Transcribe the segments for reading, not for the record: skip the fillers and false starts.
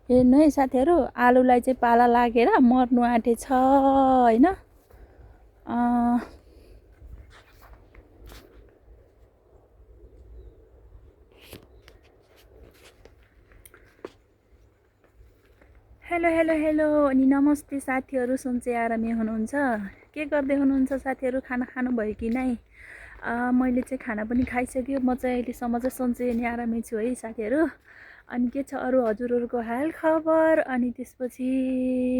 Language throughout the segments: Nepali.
हेर्नु है साथीहरू, आलुलाई चाहिँ पाला लागेर मर्नु आँटेछ हैन। हेलो हेलो हेलो अनि नमस्ते साथीहरू, सन्चै आरामै हुनुहुन्छ? के गर्दै हुनुहुन्छ साथीहरू? खाना खानुभयो कि नै? मैले चाहिँ खाना पनि खाइसक्यो। म चाहिँ अहिलेसम्म चाहिँ सन्चै अनि आरामै छु है साथीहरू। अनि के छ अरू हजुरहरूको हाल खबर? अनि त्यसपछि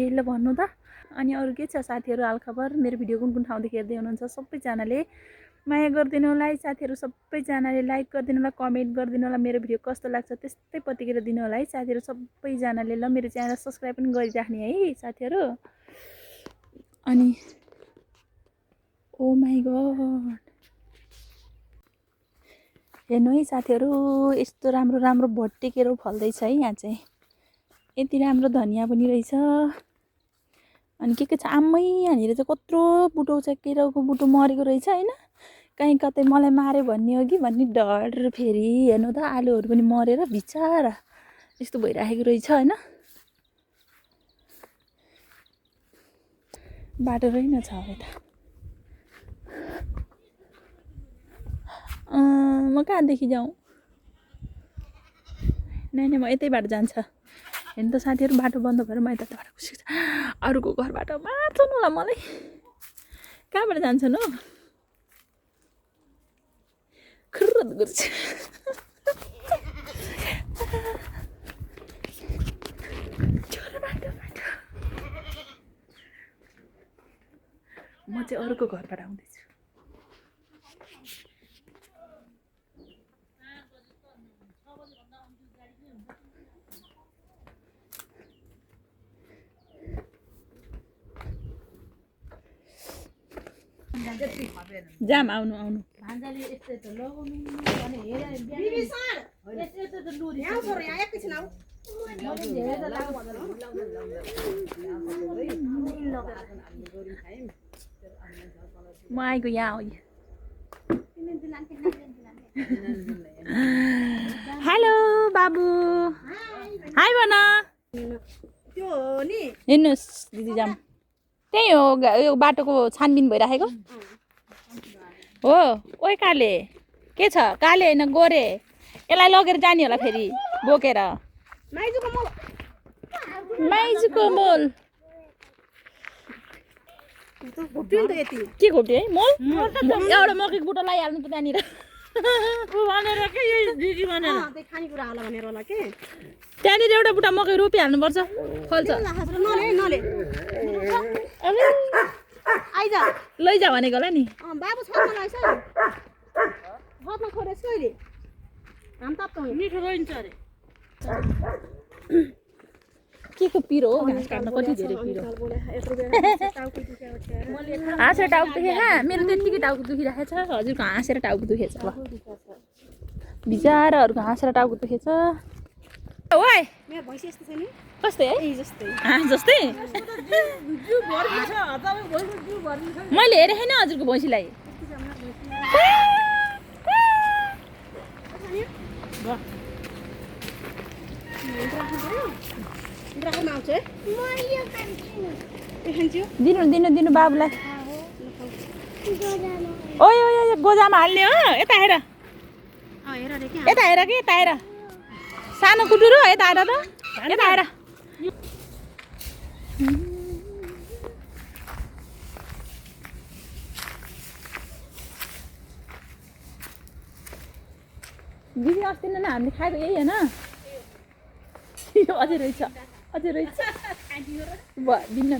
ल भन्नु त। अनि अरू के छ साथीहरू हाल खबर? मेरो भिडियो कुन कुन ठाउँदेखि हेर्दै हुनुहुन्छ सबैजनाले माया गरिदिनु होला है साथीहरू। सबैजनाले लाइक गरिदिनु होला, कमेन्ट गरिदिनु होला। मेरो भिडियो कस्तो लाग्छ त्यस्तै प्रतिक्रिया दिनु होला है साथीहरू सबैजनाले। ल मेरो च्यानल सब्सक्राइब पनि गरिराख्ने है साथीहरू। अनि ओ माई गड, हेर्नु है साथीहरू, यस्तो राम्रो राम्रो भट्टेकेरो फल्दैछ है यहाँ चाहिँ। यति राम्रो धनियाँ पनि रहेछ। अनि के छ आम्मै, यहाँनिर चाहिँ कत्रो बुटो छ, केराउको बुटो मरेको रहेछ हैन। कहीँ कतै मलाई मार्यो भन्ने हो कि भन्ने डर। फेरि हेर्नु त आलुहरू पनि मरेर बिचारा यस्तो भइराखेको रहेछ हैन। बाटो रहेनछ अब त। म कहाँदेखि जाउँ? नै म यतैबाट जान्छ। हेर्नु त साथीहरू, बाटो बन्द भएर म यताबाट खुसी छु। अरूको घरबाट मार्छन् होला मलाई। कहाँबाट जान्छन् हो? खुर्रद गर्छ। म चाहिँ अरूको घरबाट आउँदैछु। जाम आउनु आउनु भान्जाले यस्तो त लगाउनु भने हेरे बिबी सर यस्तो त लुरी यहाँ छोरा यहाँ एकैछिन आऊ। म आएको यहाँ हो। हेलो बाबु, हाई भन। त्यो हो नि, हेर्नुहोस् दिदी जाम त्यही हो। यो बाटोको छानबिन भइराखेको हो। ओइ काले, के छ? काले होइन गोरे। यसलाई लगेर जाने होला फेरि बोकेर। माइजूको मोल के घोप्यो है मोल? एउटा मकैको बुटो लगाइहाल्नु त त्यहाँनिर भनेर के दिदी भनेर खानेकुरा होला भनेर होला के। त्यहाँनिर एउटा बुटा मकै रोपिहाल्नुपर्छ, फल्छ। लैजा भनेको होला नि। बाबु छ मिठो रहन्छ अरे। के को पिरो हो? घाँस काट्न कति धेरै पिरो। हाँसेर टाउको दुखेको? मेरो त्यतिकै टाउको दुखिरहेको छ। हजुरको हाँसेर टाउको दुखेछ। ल बिचाराहरूको हाँसेर टाउको दुखेछ। ओइ कस्तै है? जस्तै मैले हेरेँ होइन हजुरको भैँसीलाई। दिनु दिनु दिनु बाबुलाई। ओइ ओइ गोजामा हाल्ने हो। यता हेर, यता हेर कि यता हेर। सानो कुटुरो यता हेर त, यता हेर। दिदी अस्ति नै हामीले खाएको यही होइन? अझै रहेछ, अझै रहेछ। दिन्न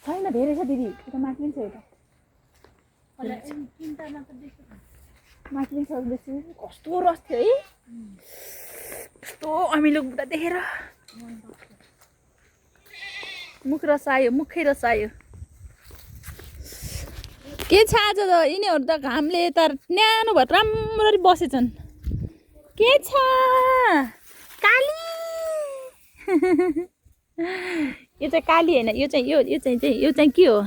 छैन, धेरै छ दिदी। यता माथि पनि छ, यता माथि पनि छ बेसी। कस्तो रस थियो है, कस्तो अमिलो बुढा देखेर मुख रस आयो, मुखै रस आयो। के छ आज त यिनीहरू त घामले त न्यानो भएर राम्ररी बसेछन्। के छ काली? यो चाहिँ काली होइन, यो चाहिँ यो चाहिँ के हो?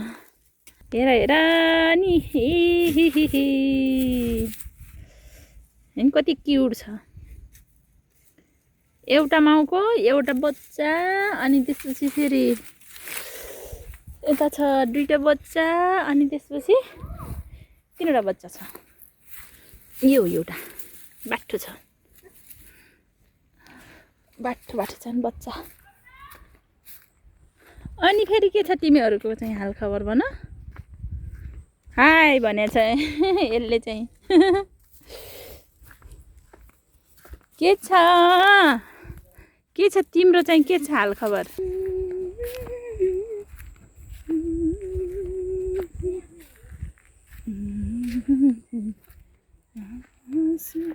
हेर हेर नि, कति क्युट छ। एउटा माउको एउटा बच्चा अनि त्यसपछि फेरि यता छ दुईटा बच्चा अनि त्यसपछि तीनवटा बच्चा छ। यो एउटा बाठो छ, बाठो छ नि बच्चा। अनि फेरि के छ तिमीहरूको चाहिँ हाल खबर भन। हाई भनेछ यसले चाहिँ के छ तिम्रो चाहिँ के छ हाल खबर?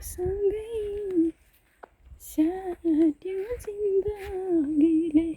सँगै साट्यो जिन्दगीले